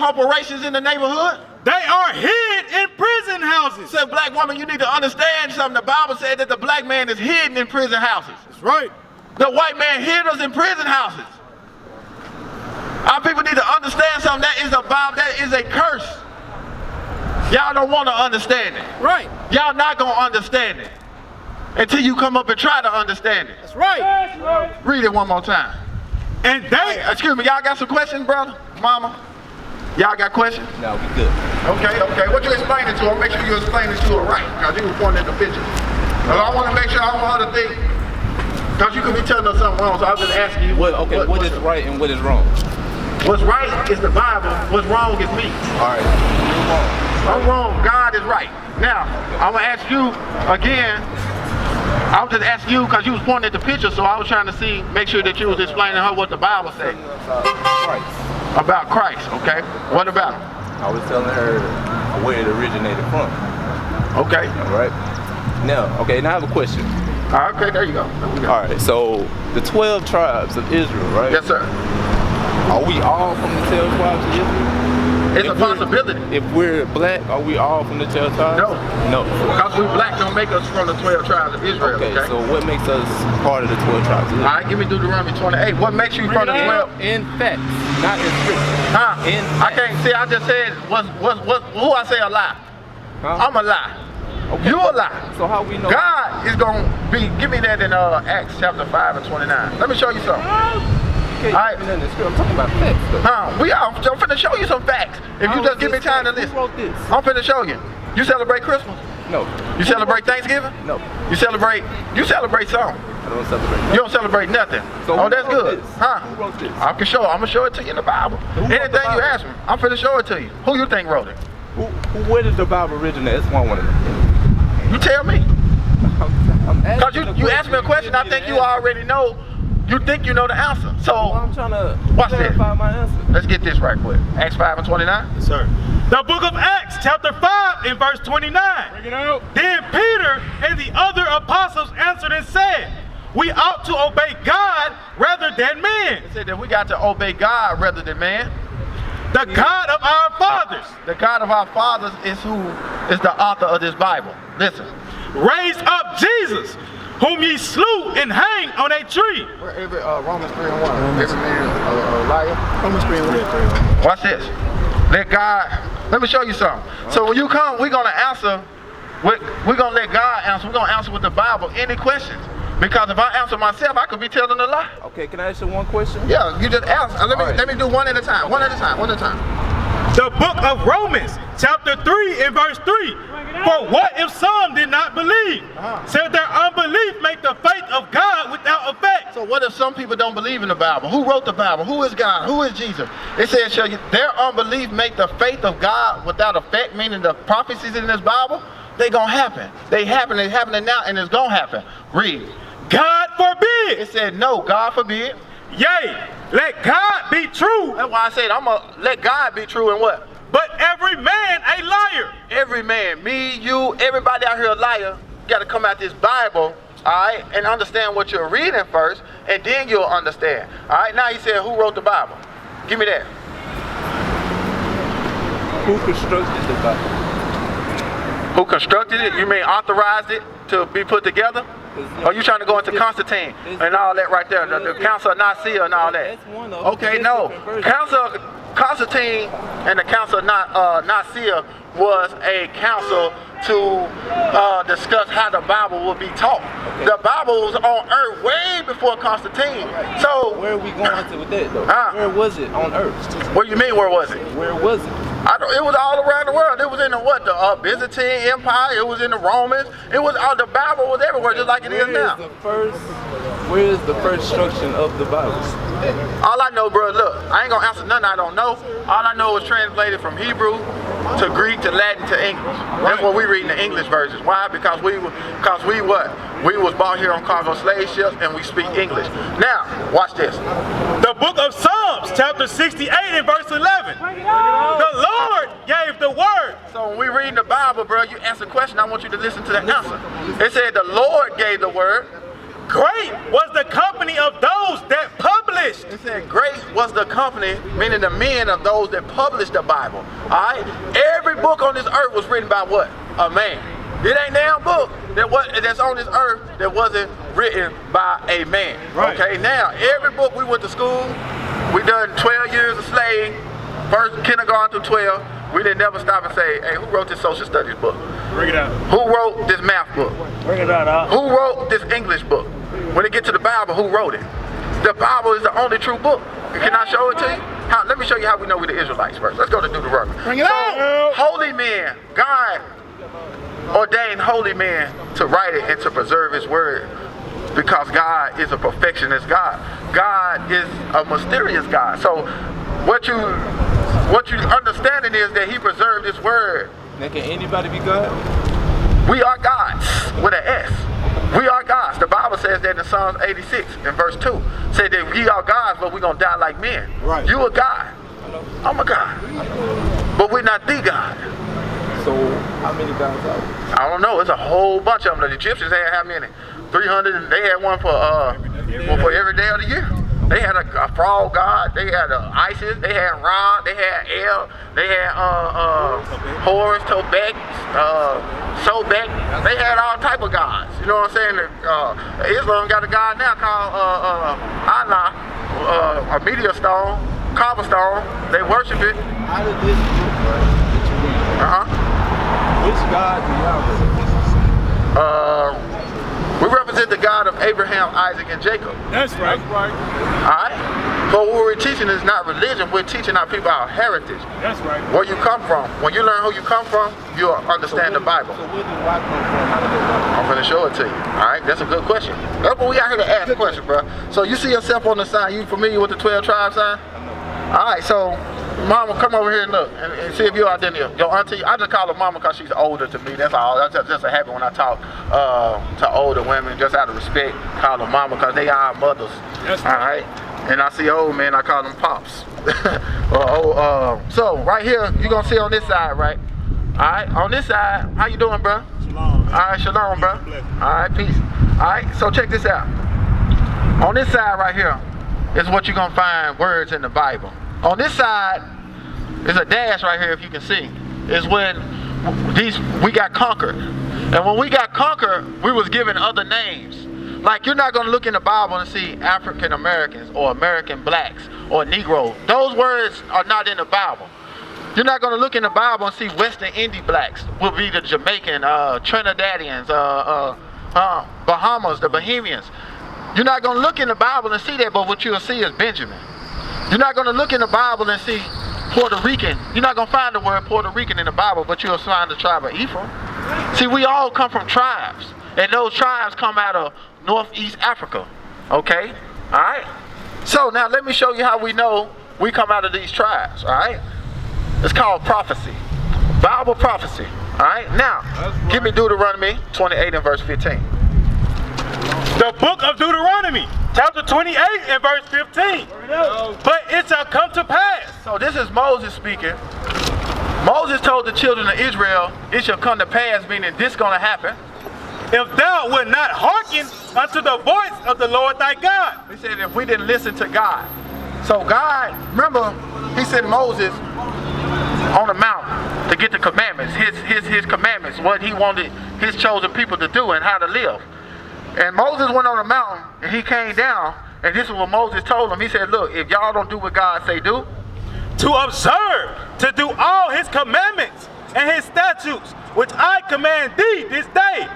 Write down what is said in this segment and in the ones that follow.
corporations in the neighborhood? They are hid in prison houses. Say, black woman, you need to understand something. The Bible said that the black man is hidden in prison houses. That's right. The white man hid us in prison houses. Our people need to understand something. That is a curse. Y'all don't want to understand it. Right. Y'all not going to understand it until you come up and try to understand it. That's right. Read it one more time. And they... Hey, excuse me, y'all got some questions, brother? Mama? Y'all got questions? No, we good. Okay. What you explaining to her, make sure you explain it to her right. Because you were pointing at the picture. So I want to make sure I don't want her to think, because you could be telling her something wrong, so I was just asking you. What is right and what is wrong? What's right is the Bible, what's wrong is me. All right. I'm wrong, God is right. Now, I'm going to ask you again. I was just asking you because you was pointing at the picture, so I was trying to make sure that you was explaining to her what the Bible says. About Christ, okay? What about him? I was telling her where it originated from. Okay. All right. Now I have a question. Okay, there you go. All right, so the 12 tribes of Israel, right? Yes, sir. Are we all from the 12 tribes of Israel? It's a possibility. If we're black, are we all from the 12 tribes? No. Because we black don't make us from the 12 tribes of Israel, okay? So what makes us part of the 12 tribes of Israel? All right, give me Deuteronomy 28. What makes you from the 12? In facts, not in scripture. Huh? In I can't see, I just said, who I say a lie? Huh? I'm a lie. Okay. You a lie. So how we know? God is going to be, give me that in Acts chapter 5 and 29. Let me show you something. Okay, all right. I'm talking about facts though. I'm finna show you some facts. If you just give me time to listen. Who wrote this? I'm finna show you. You celebrate Christmas? No. You celebrate Thanksgiving? No. You celebrate something? I don't celebrate nothing. You don't celebrate nothing. So that's good. This? Huh? Who wrote this? I'm gonna show it to you in the Bible. Anything you ask me, I'm finna show it to you. Who you think wrote it? Where did the Bible originate? That's one I want to know. You tell me. Because you asked me a question, I think you already know. You think you know the answer. So I'm trying to clarify my answer. Let's get this right quick. Acts 5 and 29. Yes, sir. The book of Acts, chapter 5 and verse 29. Bring it out. Then Peter and the other apostles answered and said, we ought to obey God rather than men. It said that we got to obey God rather than man. The God of our fathers. The God of our fathers is who is the author of this Bible. Listen. Raised up Jesus, whom ye slew and hanged on a tree. Romans 3 and 1. Every man a liar. Romans 3 and 1. Watch this. Let me show you something. So when you come, we're going to answer, we're going to let God answer. We're going to answer with the Bible any questions. Because if I answer myself, I could be telling a lie. Okay, can I ask you one question? Yeah, you just ask. Let me do one at a time. One at a time. The book of Romans, chapter 3 and verse 3. For what if some did not believe? Said their unbelief make the faith of God without effect. So what if some people don't believe in the Bible? Who wrote the Bible? Who is God? Who is Jesus? It says, their unbelief make the faith of God without effect, meaning the prophecies in this Bible, they gonna happen. They're happening now, and it's gonna happen. Read. God forbid. It said, no, God forbid. Yea, let God be true. That's why I said, I'm gonna let God be true and what? But every man a liar. Every man, me, you, everybody out here a liar. You gotta come out this Bible, all right, and understand what you're reading first, and then you'll understand. All right, now he said, who wrote the Bible? Give me that. Who constructed the Bible? Who constructed it? You mean authorized it to be put together? Are you trying to go into Constantine and all that right there? The Council of Nicaea and all that? Okay, no. Constantine and the Council of Nicaea was a council to discuss how the Bible would be taught. Okay. The Bible was on earth way before Constantine. So where are we going to with that though? Where was it on earth? What do you mean, where was it? Where was it? It was all around the world. It was in the Byzantine Empire. It was in the Romans. It was all the Bible was everywhere, just like it is now. Where is the first instruction of the Bible? All I know, bro, look, I ain't gonna answer nothing I don't know. All I know is translated from Hebrew to Greek to Latin to English. That's what we read in the English versions. Why? Because we was bought here on cargo slave ships and we speak English. Now, watch this. The book of Psalms, chapter 68 and verse 11. The Lord gave the word. So when we read the Bible, bro, you ask a question, I want you to listen to the answer. It said the Lord gave the word. great was the company of those that published. It said great was the company, meaning the men of those that published the Bible. Alright? Every book on this earth was written by what? A man. It ain't now book that's on this earth that wasn't written by a man. Right. Okay, now every book we went to school, we done 12 years of slave, first kindergarten through 12. We didn't never stop and say, hey, who wrote this social studies book? Bring it out. Who wrote this math book? Bring it out. Who wrote this English book? When it get to the Bible, who wrote it? The Bible is the only true book. Can I show it to you? Let me show you how we know we're the Israelites first. Let's go to Deuteronomy. Bring it out. Holy men, God ordained holy men to write it and to preserve his word, because God is a perfectionist God. God is a mysterious God. So what you understanding is that he preserved his word. Now, can anybody be God? We are gods with an S. We are gods. The Bible says that in Psalms 86 in verse 2. Said that we are gods, but we're going to die like men. Right. You a God. I'm a God. But we're not the God. So, how many gods are there? I don't know. It's a whole bunch of them. The Egyptians had how many? 300. They had one for every day of the year. They had a frog god. They had Isis. They had Ra. They had El. They had Horus, Tobek, Sobek. They had all type of gods. You know what I'm saying? Islam got a god now called Allah, a meteor stone, cobblestone. They worship it. Out of this book, right, that you read, which God do y'all represent? We represent the God of Abraham, Isaac, and Jacob. That's right. Alright? But what we're teaching is not religion, we're teaching our people our heritage. That's right. Where you come from. When you learn who you come from, you'll understand the Bible. So where did God come from? How did that I'm gonna show it to you. Alright? That's a good question. That's what we out here to ask questions, bro. So you see yourself on the sign, you familiar with the 12 tribes sign? Alright, so Mama, come over here and look and see if your identity. Your auntie, I just call her Mama because she's older to me. That's all. That's just a habit when I talk to older women, just out of respect. Call them Mama because they are our mothers. Yes, all right. And I see old men, I call them pops. So right here, you're gonna see on this side, right? All right. On this side, how you doing, bro? Shalom. All right, shalom, bro. All right, peace. All right. So check this out. On this side right here is what you're gonna find words in the Bible. On this side is a dash right here, if you can see. Is when we got conquered. And when we got conquered, we was given other names. Like you're not gonna look in the Bible and see African Americans or American blacks or Negro. Those words are not in the Bible. You're not gonna look in the Bible and see Western Indian blacks. Will be the Jamaican, Trinidadians, Bahamas, the Bahamians. You're not gonna look in the Bible and see that, but what you'll see is Benjamin. You're not going to look in the Bible and see Puerto Rican. You're not going to find the word Puerto Rican in the Bible, but you'll find the tribe of Ephraim. See, we all come from tribes, and those tribes come out of Northeast Africa. Okay? All right? So now let me show you how we know we come out of these tribes. All right? It's called prophecy. Bible prophecy. All right? Now, give me Deuteronomy 28 and verse 15. The book of Deuteronomy, chapter 28 and verse 15. But it shall come to pass. So this is Moses speaking. Moses told the children of Israel, it shall come to pass, meaning this going to happen. If thou wilt not hearken unto the voice of the Lord thy God. He said if we didn't listen to God. So God, remember, he sent Moses on the mountain to get the commandments, his commandments, what he wanted his chosen people to do and how to live. And Moses went on the mountain and he came down, and this is what Moses told him. He said, look, if y'all don't do what God say do, to observe, to do all his commandments and his statutes, which I command thee this day,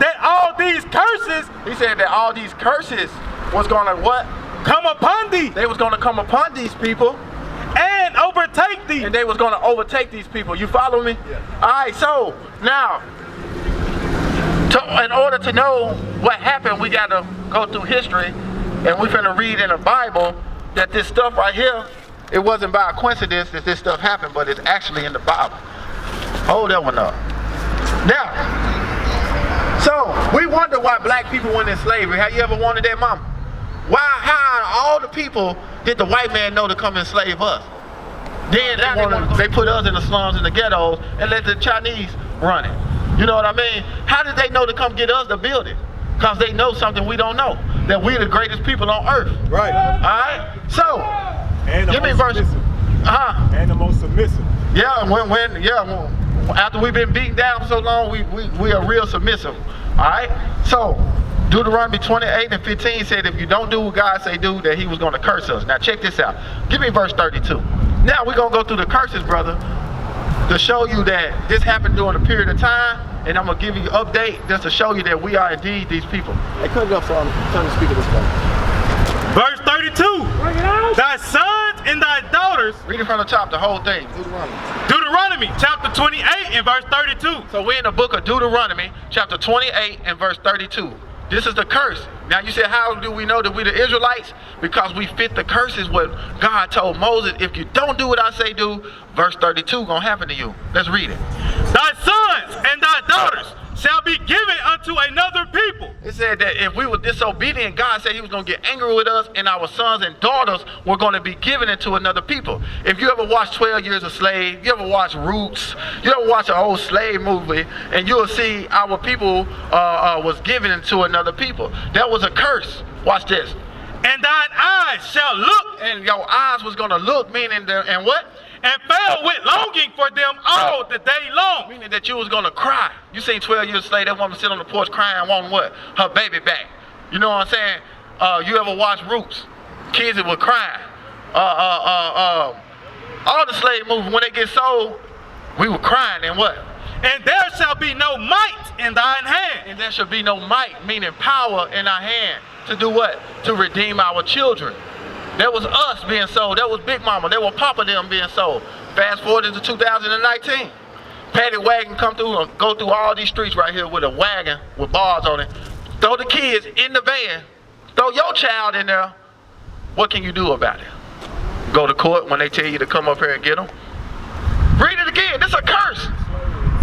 that all these curses, he said that all these curses was going to what? Come upon thee. They was going to come upon these people. And overtake thee. And they was going to overtake these people. You follow me? Yeah. All right, so now, in order to know what happened, we got to go through history, and we're going to read in the Bible that this stuff right here, it wasn't by a coincidence that this stuff happened, but it's actually in the Bible. Hold that one up. Now, so we wonder why black people went in slavery. Have you ever wondered that, Mama? Why, how all the people did the white man know to come enslave us? Then they put us in the slums and the ghettos and let the Chinese run it. You know what I mean? How did they know to come get us to build it? Because they know something we don't know. That we're the greatest people on earth. Right. Alright? So, And the give me most verse. submissive. And the most submissive. Yeah, after we've been beaten down for so long, we are real submissive. Alright? So, Deuteronomy 28:15 said if you don't do what God say do, that he was going to curse us. Now check this out. Give me verse 32. Now we're going to go through the curses, brother, to show you that this happened during a period of time, and I'm going to give you an update just to show you that we are indeed these people. Hey, cut it up so I'm trying to speak of this one. Verse 32. Thy sons and thy daughters. Read it from the top, the whole thing. Deuteronomy chapter 28 and verse 32. So we're in the book of Deuteronomy, chapter 28 and verse 32. This is the curse. Now you said, how do we know that we the Israelites? Because we fit the curses what God told Moses. If you don't do what I say do, verse 32 gonna happen to you. Let's read it. Thy sons and thy daughters shall be given unto another people. It said that if we were disobedient, God said he was going to get angry with us, and our sons and daughters were going to be given into another people. If you ever watch 12 Years a Slave, you ever watch Roots, you ever watch an old slave movie, and you'll see our people was given into another people. That was a curse. Watch this. And thine eyes shall look. And your eyes was going to look, meaning and what? And fell with longing for them all the day long. Meaning that you was going to cry. You seen 12 Years a Slave, that woman sit on the porch crying, wanting what? Her baby back. You know what I'm saying? You ever watch Roots? Kids that were crying. All the slave movies, when they get sold, we were crying, and what? And there shall be no might in thine hand. And there shall be no might, meaning power in our hand. To do what? To redeem our children. That was us being sold. That was Big Mama. That was Papa them being sold. Fast forward to 2019. Paddy wagon come through and go through all these streets right here with a wagon with bars on it. Throw the kids in the van. Throw your child in there. What can you do about it? Go to court when they tell you to come up here and get them? Read it again. This is a curse.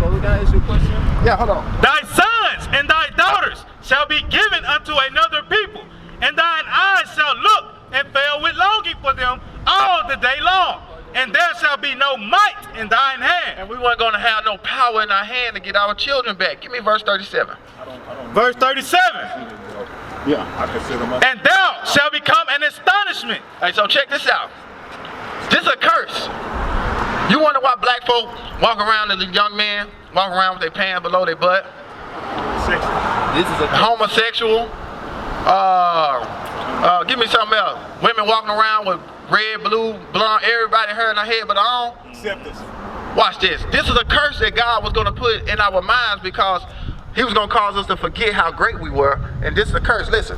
So we gotta ask you a question? Yeah, hold on. Thy sons and thy daughters shall be given unto another people, and thine eyes shall look and fell with longing for them all the day long. And there shall be no might in thine hand. And we weren't going to have no power in our hand to get our children back. Give me verse 37. Verse 37. Yeah, I consider my. And thou shalt become an astonishment. Hey, so check this out. This is a curse. You wonder why black folk walk around as a young man, walk around with their pants below their butt? This is a Homosexual. Give me something else. Women walking around with red, blue, blonde, everybody hair in their head but their own. acceptance. Watch this. This is a curse that God was going to put in our minds because he was going to cause us to forget how great we were. And this is a curse. Listen.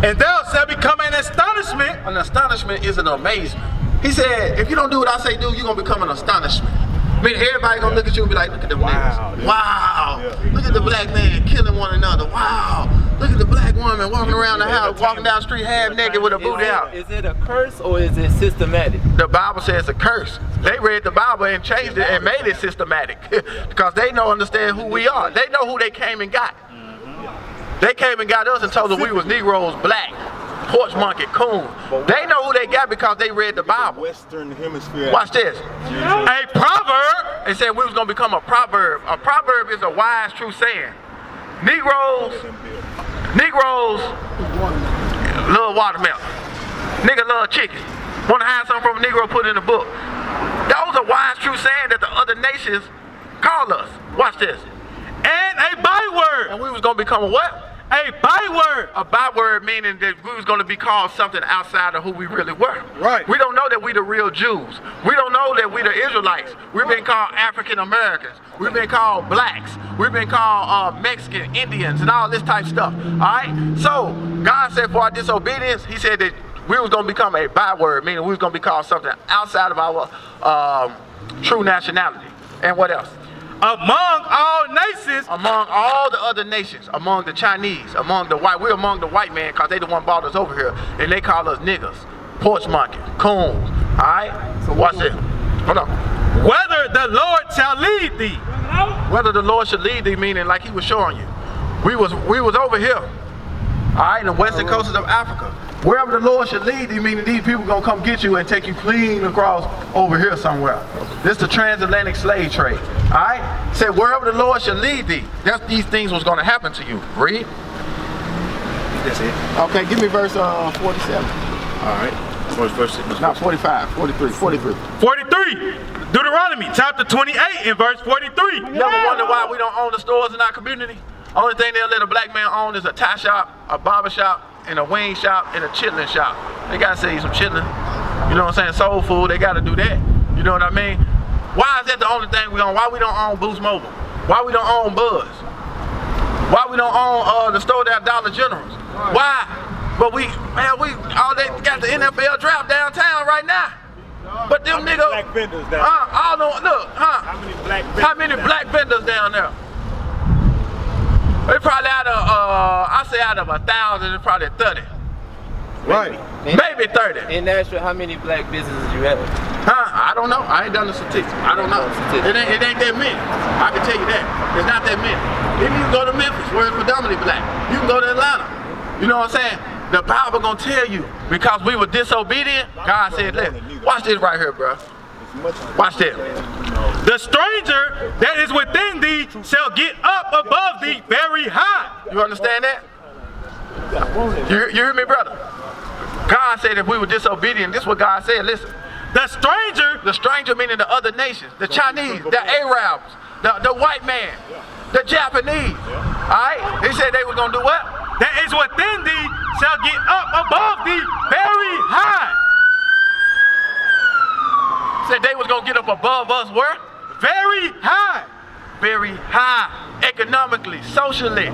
And thou shalt become an astonishment. An astonishment is an amazement. He said, if you don't do what I say do, you're going to become an astonishment. I mean, everybody going to look at you and be like, look at them niggas. Yeah. Wow. Yeah. Look at the black man killing one another. Wow. Look at the black woman walking around the house, walking down the street half naked with her booty out. Is it a curse or is it systematic? The Bible says it's a curse. They read the Bible and changed it and made it systematic because they don't understand who we are. They know who they came and got. They came and got us and told us we was Negroes, black, porch monkey, coon. They know who they got because they read the Bible. Western hemisphere. Watch this. A proverb. They said we was going to become a proverb. A proverb is a wise, true saying. Negroes, love watermelon. Nigga love chicken. Want to hide something from a Negro, put it in a book. That was a wise, true saying that the other nations call us. Watch this. And a byword. And we was going to become a what? A byword. A byword meaning that we was going to be called something outside of who we really were. Right. We don't know that we the real Jews. We don't know that we the Israelites. We've been called African Americans. We've been called blacks. We've been called Mexican, Indians, and all this type of stuff. All right? So God said for our disobedience, he said that we was going to become a byword, meaning we was going to be called something outside of our true nationality. And what else? Among all nations. Among all the other nations, among the Chinese, among the white, we're among the white man because they the one brought us over here, and they call us niggas, porch monkey, coon. All right, so watch it. Hold on. Whether the Lord shall lead thee. Whether the Lord should lead thee, meaning like he was showing you, we was over here, all right, in the western coasts of Africa. Wherever the Lord should lead thee, meaning these people gonna come get you and take you clean across over here somewhere. This is the transatlantic slave trade. Alright? Said wherever the Lord should lead thee, that's these things was gonna happen to you. Read. That's it. Okay, give me verse 47. All right. Verse 6. Not 45, 43, 43. 43. Deuteronomy chapter 28 and verse 43. You ever wonder why we don't own the stores in our community? Only thing they'll let a black man own is a tie shop, a barber shop, and a wing shop, and a chitlin shop. They gotta sell you some chitlin. You know what I'm saying? Soul food, they gotta do that. You know what I mean? Why is that the only thing we own? Why we don't own Boost Mobile? Why we don't own Buzz? Why we don't own the store down Dollar Generals? Why? But we all they got the NFL draft downtown right now. But them niggas, black vendors down all them, look, how many black vendors down there? They probably out of, I say out of 1,000, it's probably 30. Right. Maybe 30. In Nashville, how many black businesses you have? I don't know. I ain't done the statistics. I don't know. It ain't that many. I can tell you that. It's not that many. Then you can go to Memphis, where it's predominantly black. You can go to Atlanta. You know what I'm saying? The Bible gonna tell you, because we were disobedient, God said, look, watch this right here, bro. Watch this. The stranger that is within thee shall get up above thee very high. You understand that? You hear me, brother? God said if we were disobedient, this is what God said, listen. The stranger meaning the other nations, the Chinese, the Arabs, the white man, the Japanese. Alright? He said they was gonna do what? that is within thee shall get up above thee very high. Said they was gonna get up above us where? Very high. Very high. Economically, socially,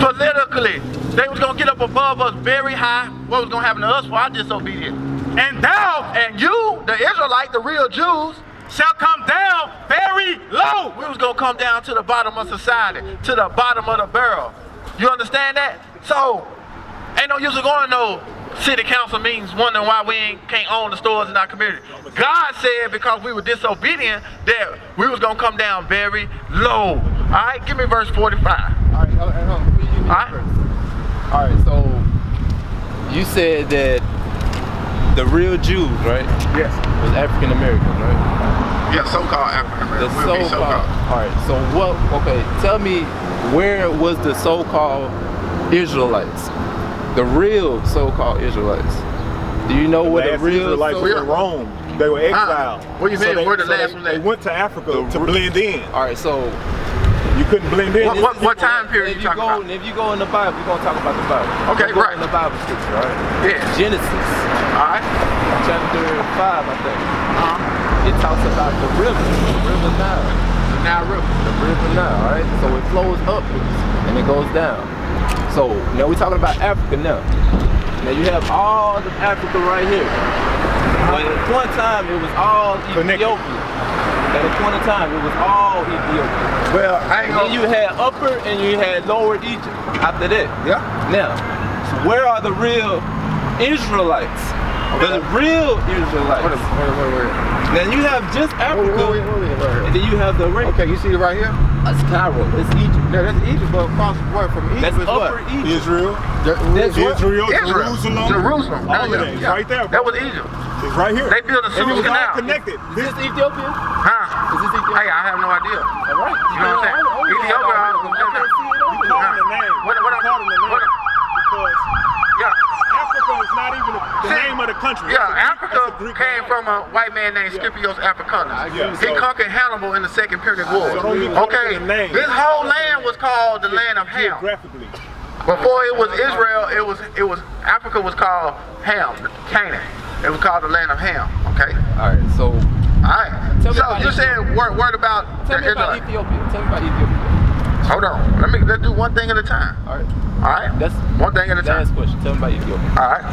politically. They was gonna get up above us very high. What was gonna happen to us for our disobedience? And thou and you, the Israelite, the real Jews, shall come down very low. We was gonna come down to the bottom of society, to the bottom of the barrel. You understand that? So, ain't no use of going to no city council meetings wondering why we can't own the stores in our community. God said because we were disobedient that we was gonna come down very low. Alright, give me verse 45. Alright, Alright, so you said that the real Jews, right? Yes. Was African American, right? Yeah, so-called African American. The so-called. Alright, so what? Okay, tell me where was the so-called Israelites? The real so-called Israelites. Do you know what the real Israelites were in Rome? They were exiled. What do you mean? Where the last one? They went to Africa to blend in. Alright, so you couldn't blend in. What time period you talking about? If you go in the Bible, we're gonna talk about the Bible. Okay, right. In the Bible scripture, right? Yeah. Genesis. Alright. Chapter 5, I think. It talks about the river Nile. The Nile River. The river Nile, right? So it flows upwards and it goes down. So now we're talking about Africa now. Now you have all of Africa right here. But at one time it was all Ethiopia. At a point in time it was all Ethiopia. Well, I ain't and then you had Upper and you had Lower Egypt after that. Yeah. Now, so where are the real Israelites? The real Israelites. Wait. Now you have just Africa, and then you have the Okay, you see it right here? That's Cairo. That's Egypt. Yeah, that's Egypt, but across where from Egypt That's is Upper what? Egypt. Israel. That's what? Israel. Jerusalem. All of that. It's right there. That was Egypt. It's right here. They built a And it Suez was all Canal. connected. Is this Ethiopia? Huh? Is this Ethiopia? Hey, I have no idea. All right. You know what I'm saying? Ethiopia. You call them the name. What You call them the name. Because Yeah. Africa is not even the name of the country. Yeah, That's Africa a Greek came name. from a white man named Scipio's Africanus. Yeah, He so- conquered Hannibal in the Second Punic War. So don't be caught up Okay, in the name. this whole land was called the land of Ham. Geographically. Before it was Israel, it was Africa was called Ham, Canaan. It was called the land of Ham. Okay. All right. So Alright. Tell me So about you said word about tell the me about Israelites. Ethiopia. Tell me about Ethiopia. Hold on. Let's do one thing at a time. All right. Alright? That's one thing at a time. last question. Tell me about Ethiopia. Alright.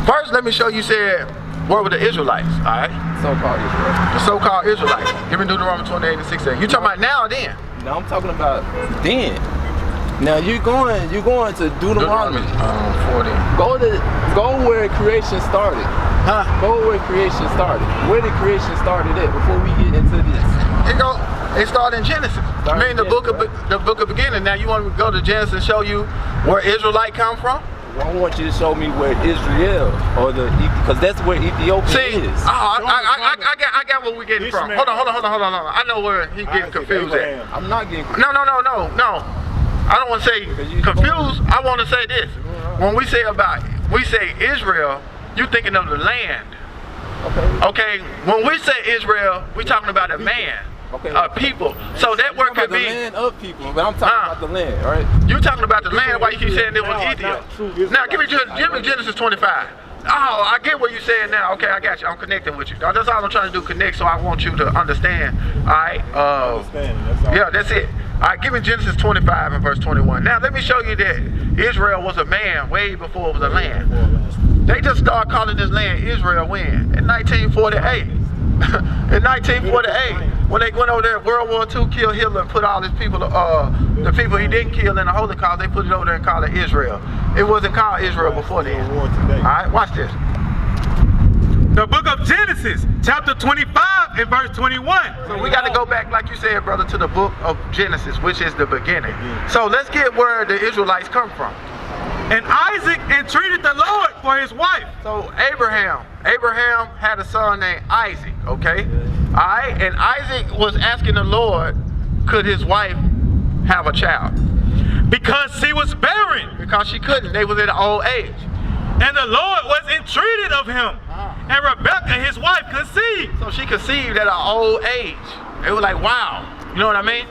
First, let me show you said where were the Israelites, alright? So-called Israelites. The so-called Israelites. Give me Deuteronomy 28 and 16. You talking about now or then? Now I'm talking about then. Now you're going to Deuteronomy. 40. Go where creation started. Huh? Go where creation started. Where did creation started at before we get into this? It started in Genesis. I mean the book of beginning. Now you want me to go to Genesis and show you where Israelite come from? I want you to show me where Israel or because that's where Ethiopia is. I got where we getting from. Hold on. I know where he getting confused at. I'm not getting. No. I don't want to say confused. I want to say this. When we say Israel, you're thinking of the land. Okay. When we say Israel, we're talking about a man. People. So that word could be the land of people, but I'm talking about the land, right? You're talking about the land. Why you keep saying it was Ethiopia? Now give me Genesis 25. Oh, I get what you're saying now. Okay, I got you. I'm connecting with you. That's all I'm trying to do, connect, so I want you to understand. All right? Yeah, that's it. All right, give me Genesis 25 and verse 21. Now, let me show you that Israel was a man way before it was a land. They just started calling this land Israel when? In 1948. In 1948, when they went over there, World War II, killed Hitler and put all his people, the people he didn't kill in the Holocaust, they put it over there and called it Israel. It wasn't called Israel before then. All right, watch this. The book of Genesis, chapter 25 and verse 21. So we got to go back, like you said, brother, to the book of Genesis, which is the beginning. So let's get where the Israelites come from. And Isaac entreated the Lord for his wife. So Abraham had a son named Isaac, okay? All right, and Isaac was asking the Lord, could his wife have a child? Because she was barren. Because she couldn't, they was at an old age. And the Lord was entreated of him. And Rebekah, his wife, conceived. So she conceived at an old age. They were like, wow, you know what I mean?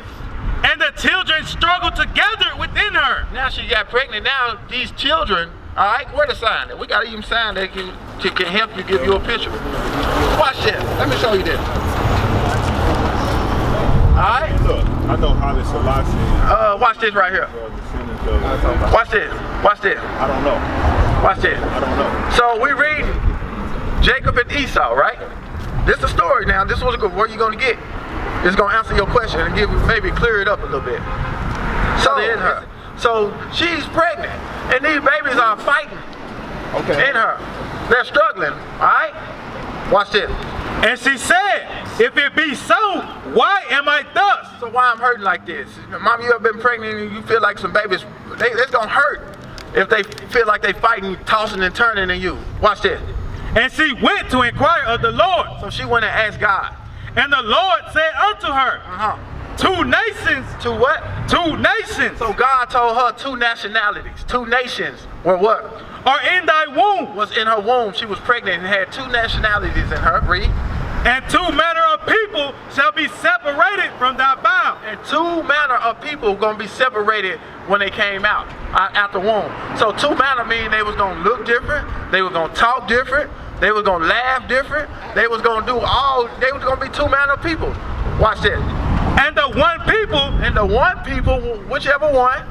And the children struggled together within her. Now she got pregnant. Now these children, all right, where the sign? We got to even sign that can help you, give you a picture. Watch this. Let me show you this. All right. Look, I know Haile Selassie. Watch this right here. Watch this. Watch this. I don't know. Watch this. I don't know. So we read Jacob and Esau, right? This is the story now. This was where you going to get. It's going to answer your question and maybe clear it up a little bit. So she's pregnant, and these babies are fighting in her. They're struggling, all right? Watch this. And she said, if it be so, why am I thus? So why I'm hurting like this? Mom, you ever been pregnant and you feel like some babies, it's going to hurt if they feel like they fighting, tossing and turning in you. Watch this. And she went to inquire of the Lord. So she went and asked God. And the Lord said unto her, two nations. Two what? Two nations. So God told her two nationalities. Two nations were what? Are in thy womb. Was in her womb. She was pregnant and had two nationalities in her. Read. And two manner of people shall be separated from thy bowels. And two manner of people going to be separated when they came out the womb. So two manner mean they was going to look different. They was going to talk different. They was going to laugh different. They was going to they was going to be two manner of people. Watch this. And the one people, whichever one,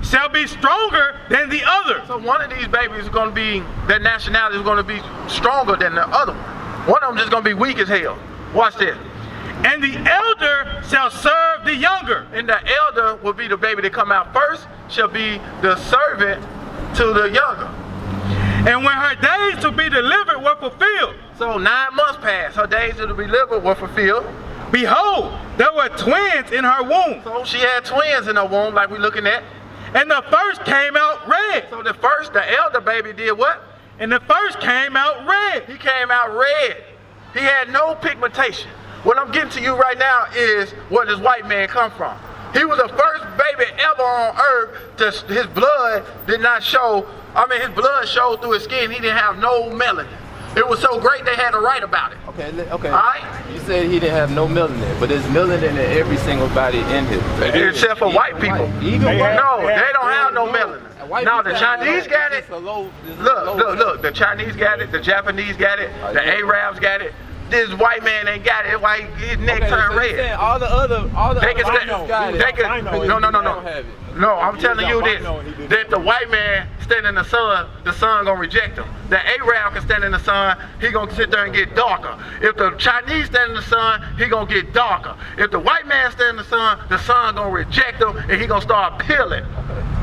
shall be stronger than the other. So one of these babies is going to be, their nationality is going to be stronger than the other one. One of them just going to be weak as hell. Watch this. And the elder shall serve the younger. And the elder will be the baby that come out first, shall be the servant to the younger. And when her days to be delivered were fulfilled. So 9 months passed. Her days to be delivered were fulfilled. Behold, there were twins in her womb. So she had twins in her womb like we're looking at. And the first came out red. So the elder baby did what? And the first came out red. He came out red. He had no pigmentation. What I'm getting to you right now is where this white man come from. He was the first baby ever on earth his blood did not show. His blood showed through his skin. He didn't have no melanin. It was so great they had to write about it. Okay. All right? You said he didn't have no melanin, but there's melanin in every single body in his. Except for white people. They don't have no melanin. No, the Chinese got it. Look, the Chinese got it, the Japanese got it, the Arabs got it. This white man ain't got it. Why his neck turned red? All the other No, I'm telling you this. That the white man stand in the sun gonna reject him. The Arab can stand in the sun, he gonna sit there and get darker. If the Chinese stand in the sun, he gonna get darker. If the white man stand in the sun gonna reject him and he gonna start peeling.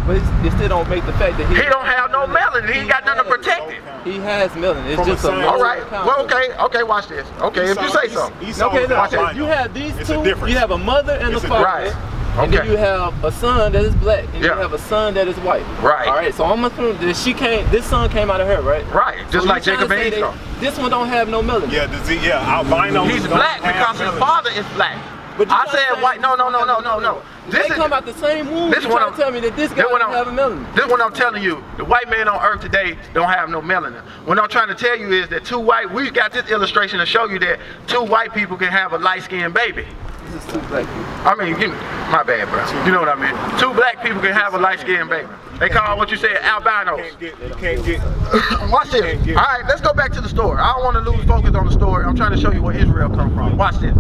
But it still don't make the fact that he don't have no melanin. He ain't got nothing to protect it. He has melanin. It's just a all right. Well, okay. Watch this. Okay, if you say so. Okay, watch this. You have these two. You have a mother and a father. Right. And then you have a son that is black, and you have a son that is white. Right. All right. So I'm assuming that this son came out of her, right? Right. Just so like Jacob and Esau. This one don't have no melanin. Albino. He's black because his father is black. But I said white. No. They come out the same womb. This You one trying to tell me that this guy don't have a melanin. This is what I'm telling you. The white man on earth today don't have no melanin. What I'm trying to tell you is that we got this illustration to show you that 2 white people can have a light-skinned baby. This is 2 black people. I mean, my bad, bro. You know what I mean? 2 black people can have a light-skinned baby. They call what you said albinos. Can't get. Watch this. All right, let's go back to the story. I don't want to lose focus on the story. I'm trying to show you where Israel come from. Watch this.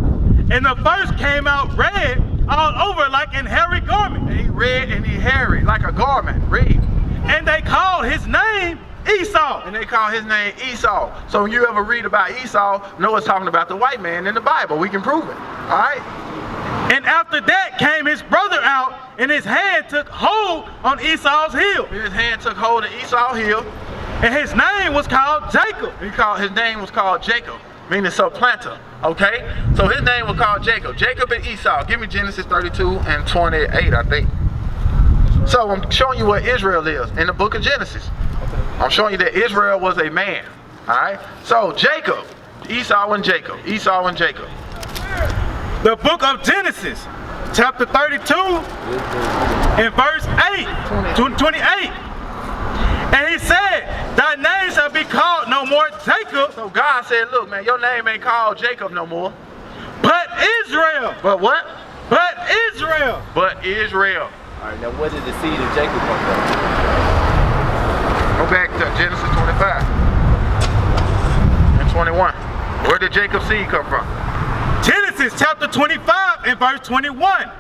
And the first came out red all over like an hairy garment. And he red and he hairy like a garment. Read. And they called his name Esau. And they call his name Esau. So when you ever read about Esau, know it's talking about the white man in the Bible. We can prove it. All right? And after that came his brother out, and his hand took hold on Esau's heel. His hand took hold of Esau's heel. And his name was called Jacob. His name was called Jacob, meaning supplanter. Okay? So his name was called Jacob. Jacob and Esau. Give me Genesis 32 and 28, I think. So I'm showing you what Israel is in the book of Genesis. I'm showing you that Israel was a man. Alright? So Jacob, Esau and Jacob. Esau and Jacob. The book of Genesis, chapter 32, and verse 8 to 28. And he said, thy name shall be called no more Jacob. So God said, look, man, your name ain't called Jacob no more. But Israel. But what? But Israel. But Israel. All right, now where did the seed of Jacob come from? Go back to Genesis 25 and 21. Where did Jacob's seed come from? Genesis chapter 25 and verse 21.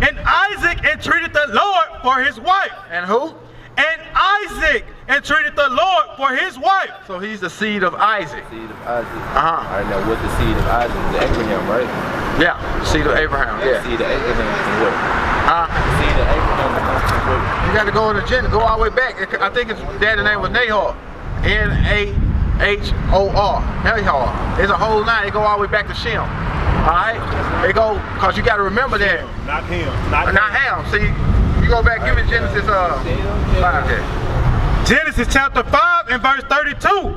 And Isaac entreated the Lord for his wife. And who? And Isaac entreated the Lord for his wife. So he's the seed of Isaac. Seed of Isaac. Uh-huh. All right, now what the seed of Isaac is Abraham, right? Yeah, the seed of Abraham. Yeah. Seed of Abraham is what? Uh-huh. Seed of Abraham comes from what? You got to go in the Genesis, go all the way back. I think his dad's name was Nahor. Nahor. Nahor. It's a whole line. They go all the way back to Shem. Alright? They go, because you got to remember that. Not him. Not Ham. See, you go back, give me Genesis 5 there. Genesis chapter 5 and verse 32.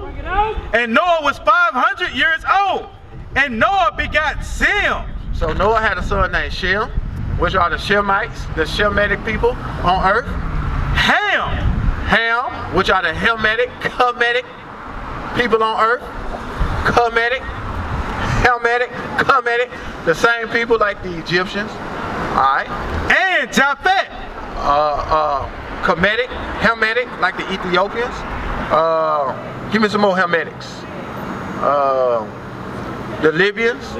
And Noah was 500 years old. And Noah begot Shem. So Noah had a son named Shem, which are the Shemites, the Shemitic people on earth. Ham, which are the Hamitic people on earth. Hamitic, the same people like the Egyptians. Alright. And Japheth. Hamitic, like the Ethiopians. Give me some more Hamitics. The Libyans.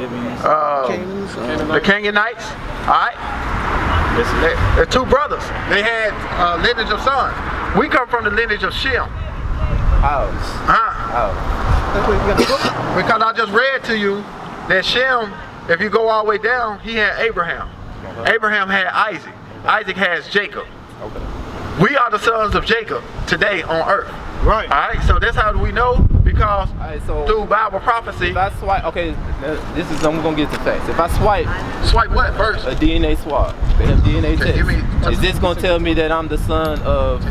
The Canaanites. Alright. They're 2 brothers. They had lineage of sons. We come from the lineage of Shem. How? Because I just read to you that Shem, if you go all the way down, he had Abraham. Abraham had Isaac. Isaac has Jacob. Okay. We are the sons of Jacob today on earth. Right. Alright, so that's how we know, because through Bible prophecy. If I swipe, okay, I'm gonna get to facts. If I swipe what first? a DNA swab, they have DNA test. Give me- Is this gonna tell me that I'm the son of,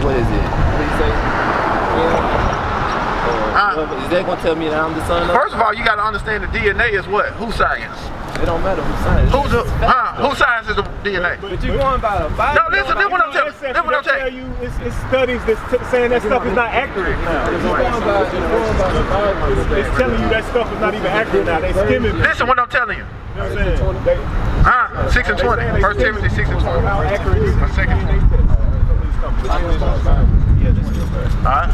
what is it? What do you say? Is that gonna tell me that I'm the son of? First of all, you got to understand the DNA is what? Whose science? It don't matter whose science. Whose science is the DNA? But you're going by the Bible. No, listen, this is what I'm telling you. This is what I'm telling you. It's studies that's saying that stuff is not accurate now. You're going by the Bible. It's telling you that stuff is not even accurate now. They skimming. Listen what I'm telling you. You know what I'm saying? 6 and 20. 1 Timothy 6 and 20. How accurate is it? Second. Alright.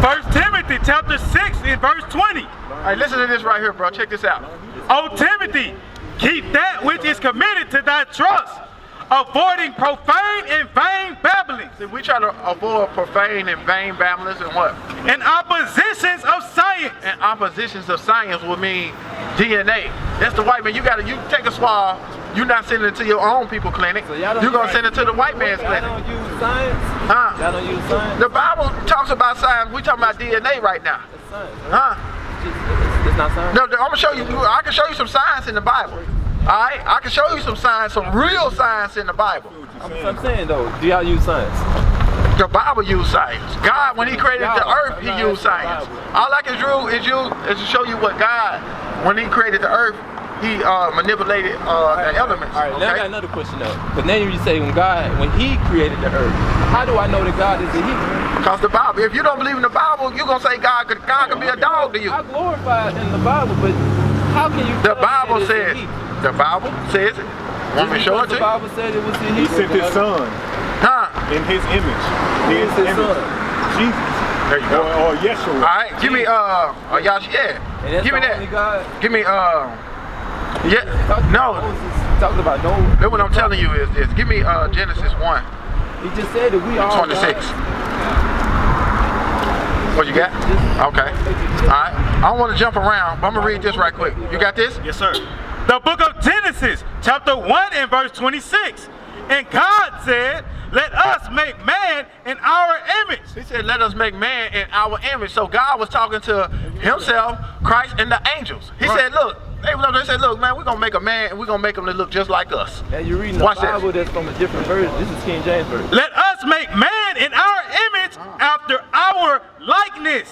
1 Timothy chapter 6 and verse 20. Alright, listen to this right here, bro. Check this out. O Timothy, keep that which is committed to thy trust, avoiding profane and vain babblings, See, we try to avoid profane and vain babblings and what? and oppositions of science. And oppositions of science will mean DNA. That's the white man. You take a swab. You're not sending it to your own people clinic. So You're gonna send it to the white man's Y'all clinic. don't use science? Huh? Y'all don't use science? The Bible talks about science. We talking about DNA right now. It's science, right? Huh? It's not science? No, I'm gonna show you. I can show you some science in the Bible. All right, I can show you some science, some real science in the Bible. I'm saying though, do y'all use science? The Bible used science. God, when He created the earth, He used science. All I can do is to show you what God, when He created the earth, he manipulated the elements. All right, okay? now I got another question though. Because then you say when he created the earth, how do I know that God is a he? Because the Bible, if you don't believe in the Bible, you're going to say God could be a dog to you. I glorify in the Bible, but how can you The tell me Bible that it's a says, he? the Bible says it. Want me to show it to The you? Bible said it was a he. He sent his son Huh? in his image. His son. Jesus. There you go. Or Yeshua. All right, give me, Yash, yeah. And that's Give me the that. only God. Give me, yeah, no. Talking about no. That's what I'm telling you is this. Give me Genesis 1, He just said that we are 26. What you got? Okay. All right. I don't want to jump around, but I'm going to read this right quick. You got this? Yes, sir. The book of Genesis, chapter 1 and verse 26. And God said, let us make man in our image. He said, let us make man in our image. So God was talking to himself, Christ, and the angels. He said, look, they said, look, man, we're going to make a man and we're going to make him to look just like us. Now you're reading the Watch Bible this. that's from a different version. This is King James version. Let us make man in our image after our likeness.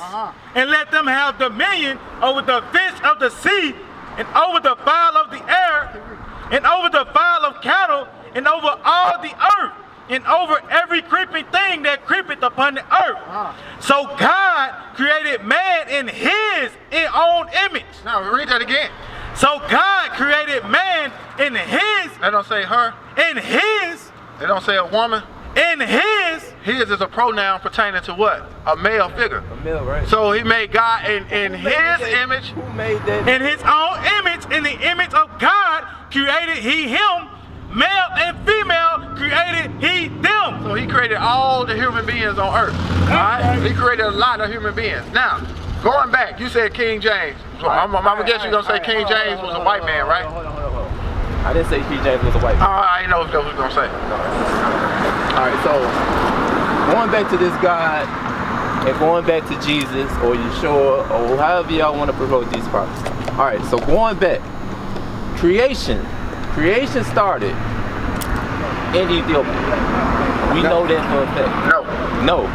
And let them have dominion over the fish of the sea, and over the fowl of the air, and over the fowl of cattle, and over all the earth, and over every creeping thing that creepeth upon the earth. So God created man in his own image. Now, read that again. So God created man in his, They don't say her. in his, They don't say a woman. in his. His is a pronoun pertaining to what? A male figure. A male, right? So he made God in his image. Who made that? In his own image, in the image of God, created he him, male and female created he them. So he created all the human beings on earth. Alright? He created a lot of human beings. Now, going back, you said King James. So I'm gonna guess you're gonna say King James was a white man, right? Hold on. I didn't say King James was a white man. I didn't know if that was gonna say. Alright, so going back to this God and going back to Jesus or Yeshua or however y'all want to promote these parts. Alright, so going back, creation started in Ethiopia. We know that for a fact. No.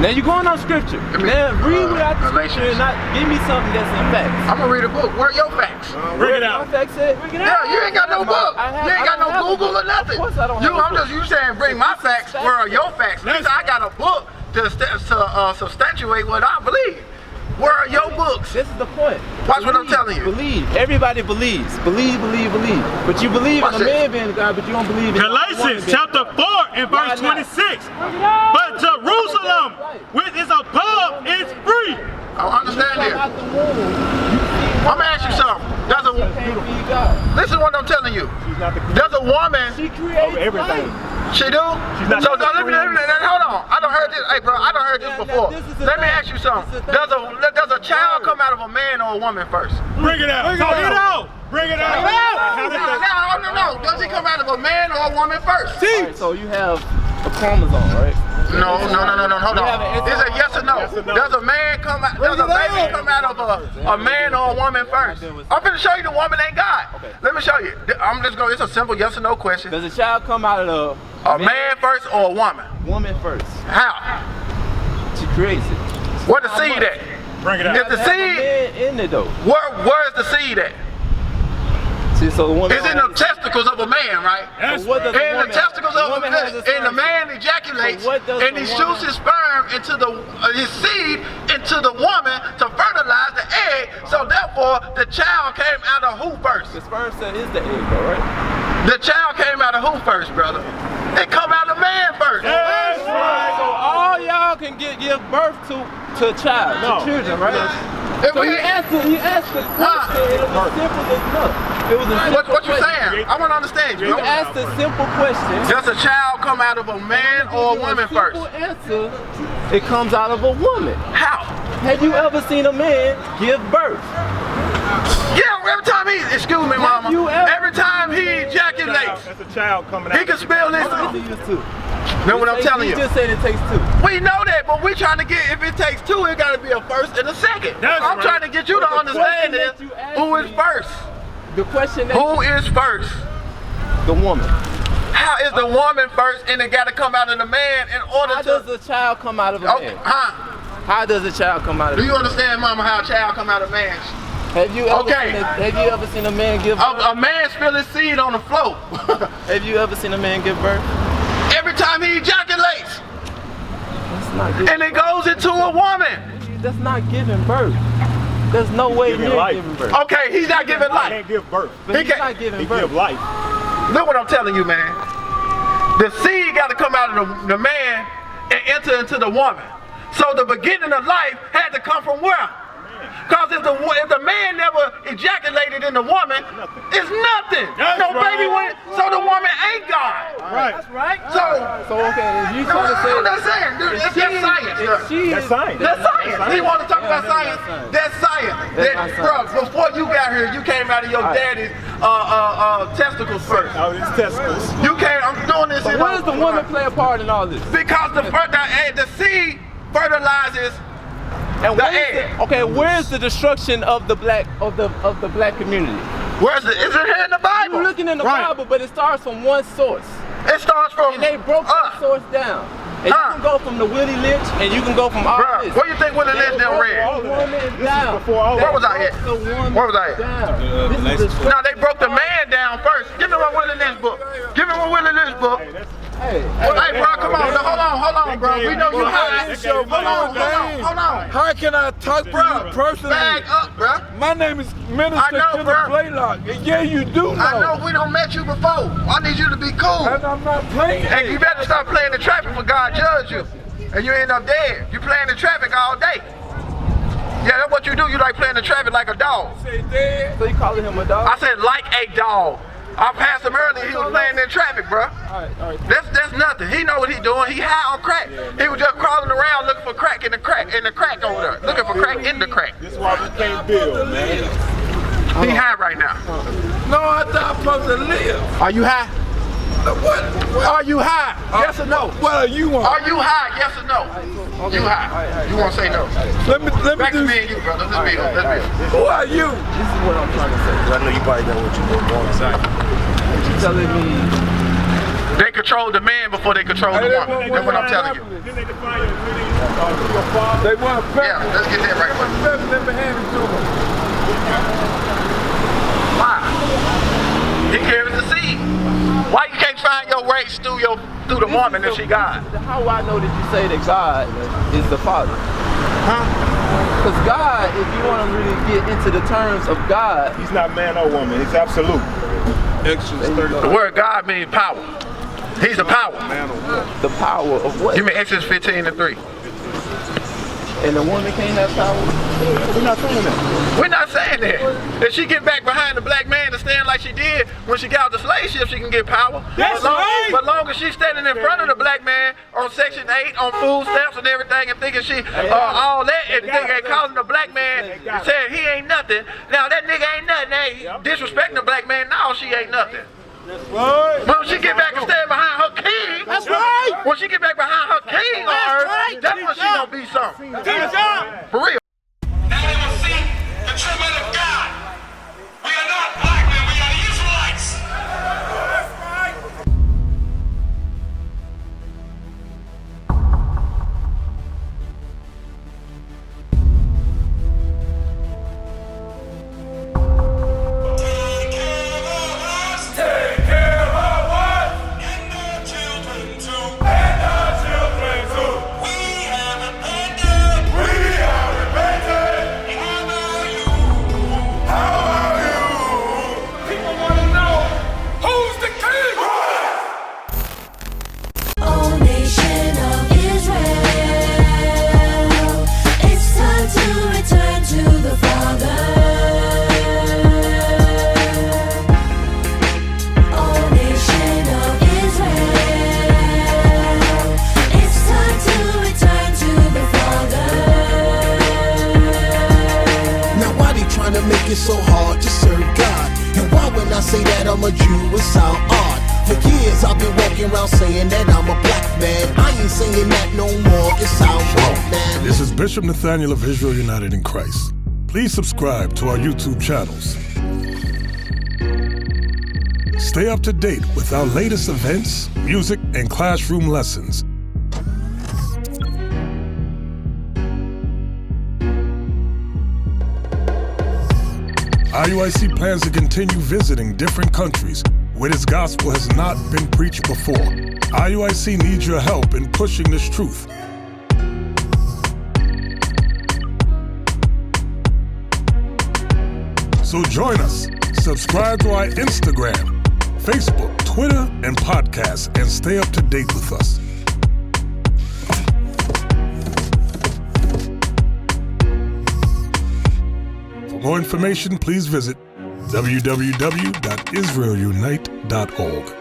Now you're going on scripture. Now read without the scripture and not give me something that's in facts. I'm gonna read a book. Where are your facts? Bring it out. My facts said, bring it out. Yeah, you ain't got no book. You ain't got no Google or nothing. Of course I don't have a book. You saying bring my facts. Where are your facts? Listen, I got a book to substantiate what I believe. Where are your books? This is the point. Watch what I'm telling you. Believe. Everybody believes. Believe. But you believe Watch in a this. man being God, but you don't believe in Galatians chapter 4 and verse 26. But Jerusalem, which is above, is free. I understand this. I'm gonna ask you something. Listen to what I'm telling you. She's not the There's a woman. She created everything. She do? not So the let me hold on. I done heard this. Hey bro, I done heard this before. Let me ask you something. Does a child come out of a man or a woman first? Bring it out. Bring it out. Bring it out. No. Does he come out of a man or a woman first? Alright, so you have a chromosome, right? No. Hold on. Is it yes or no? Yes or no. Does a man come out? Does a baby come out of a man or a woman first? I'm gonna show you the woman ain't God. Okay. Let me show you. I'm just going. It's a simple yes or no question. Does a child come out of A man first or a woman? woman first? How? She creates it. Where the seed at? Bring it out. If the Have a seed, man in it though. where's the seed at? See, so the woman. It's in the testicles of a man, right? That's what does And woman, the testicles of a woman has man, a and the sperm man cell. ejaculates, So what does and the he woman- shoots his sperm into his seed into the woman to fertilize the egg. So therefore, the child came out of who first? The sperm cell is the egg though, right? The child came out of who first, brother? It come out of man first. That's right. So all y'all can give birth to a child, to children, right? If So we- he asked the question. It was simple as enough. It was a simple what you question. saying? I want to understand you. You asked a simple question. Does a child come out of a man or a woman first? Simple answer. It comes out of a woman. How? Have you ever seen a man give birth? Yeah, every time excuse me, mama. you ever- Every time he ejaculates, That's a child coming out. he can spill this. He used to. Know what I'm telling He you? just said it takes two. We know that, but we trying to get, if it takes two, it got to be a first and a second. That's I'm right. trying to get you to But the understand question this. that you asked Who is me- first? The question that Who is first? the woman. How is the woman first and it got to come out of the man in order How to... does a child come out of a Okay, man? huh? How does a child come out of Do a you man? understand, mama, how a child come out of man? Have you ever seen a man give birth? A man spilling seed on the floor. Have you ever seen a man give birth? Every time he ejaculates. That's not giving And it goes into a woman. That's not giving birth. There's no way near giving birth. Okay, he's not giving He life. can't give birth. But he's not giving birth. He give life. Look what I'm telling you, man. The seed got to come out of the man and enter into the woman. So the beginning of life had to come from where? Because if the man never ejaculated in the woman, it's nothing. No baby went, so the woman ain't God. Right. That's right. So okay, if you trying to say I'm not saying, dude, it's just science. That's science. That's science. He want to talk about science. That's science. Bro, before you got here, you came out of your daddy's testicles first. Oh, it's testicles. You came. I'm doing this. So where does the woman play a part in all this? Because the seed fertilizes And the egg. where's the destruction of the black community? Where's it? Is it here in the Bible? You're looking in the Bible, but it starts from one source. It starts from And they broke that source down. And you can go from the Willie Lynch, and you can go from all Bruh, this. what do you think Willie Lynch done read? Where was I at? Where was I at? No, they broke the man down first. Give me one Willie Lynch book. Give me one Willie Lynch book. Hey, Hey, bro, come on. No, hold on, bro. We know you high. Hold on. How can I talk to Bro, you personally? bag up, bro. My name is Minister I know, Kenneth bro. Blaylock. And yeah, you do know. I know we don't met you before. I need you to be cool. And I'm not playing. And you better stop playing the traffic for God judge you. And you end up dead. You playing the traffic all day. Yeah, that's what you do. You like playing the traffic like a dog. Say dead. so you calling him a dog? I said like a dog. I passed him earlier. He was playing in traffic, bro. All right. That's nothing. He know what he doing. He high on crack. He was just crawling around looking for crack in the crack over there. Looking for crack in the crack. This is why we can't build, man. He high right now. No, I thought I'm supposed to live. Are you high? What? Are you high? Yes or no? What are you on? Are you high? Yes or no? You high? You won't say no? Let me Back to do. me and you, brother. Let's be on. Who are you? This is what I'm trying to say. I know you probably know what you're going inside. You telling me They control the man before they control the woman. That's what I'm telling you. Then they define your father. They want to Yeah, let's get that right. Let me hand it to them. Why? He carries the seed. Why you can't find your race through the woman if she God? how I know that you say that God is the Father? Because God, if you want to really get into the terms of God, He's not man or woman. He's absolute. Exodus The word God means power. He's the power. the power of what? Give me Exodus 15:3. And the woman can't have power? We're not saying that. We're not saying that. If she get back behind the black man and stand like she did when she got out the slave ship, she can get power. That's right. But long as she's standing in front of the black man on Section 8, on food stamps and everything, and thinking she all that, and thinking calling the black man and saying he ain't nothing. Now that nigga ain't nothing. Hey, disrespecting the black man. No, she ain't nothing. Right. When she get back and stand behind her king, that's right. When she get back behind her king on earth, that's when she gonna be something. For real. Now they will see the treatment of God. We are not black men, we are Israelites. Take care of us. And our children too. We have abandoned. How are you? People want to know who's the king. O nation of Israel, it's time to return to the Father. O nation of Israel, it's time to return to the Father. Now why they trying to make it so hard to serve God? And why when I say that I'm a Jew, it sound odd? For years I've been walking around saying that I'm a black man. I ain't saying that no more, it sound wrong, man. This is Bishop Nathaniel of Israel United in Christ. Please subscribe to our YouTube channels. Stay up to date with our latest events, music, and classroom lessons. IUIC plans to continue visiting different countries where this gospel has not been preached before. IUIC needs your help in pushing this truth. So join us. Subscribe to our Instagram, Facebook, Twitter, and podcasts, and stay up to date with us. For more information, please visit www.israelunite.org.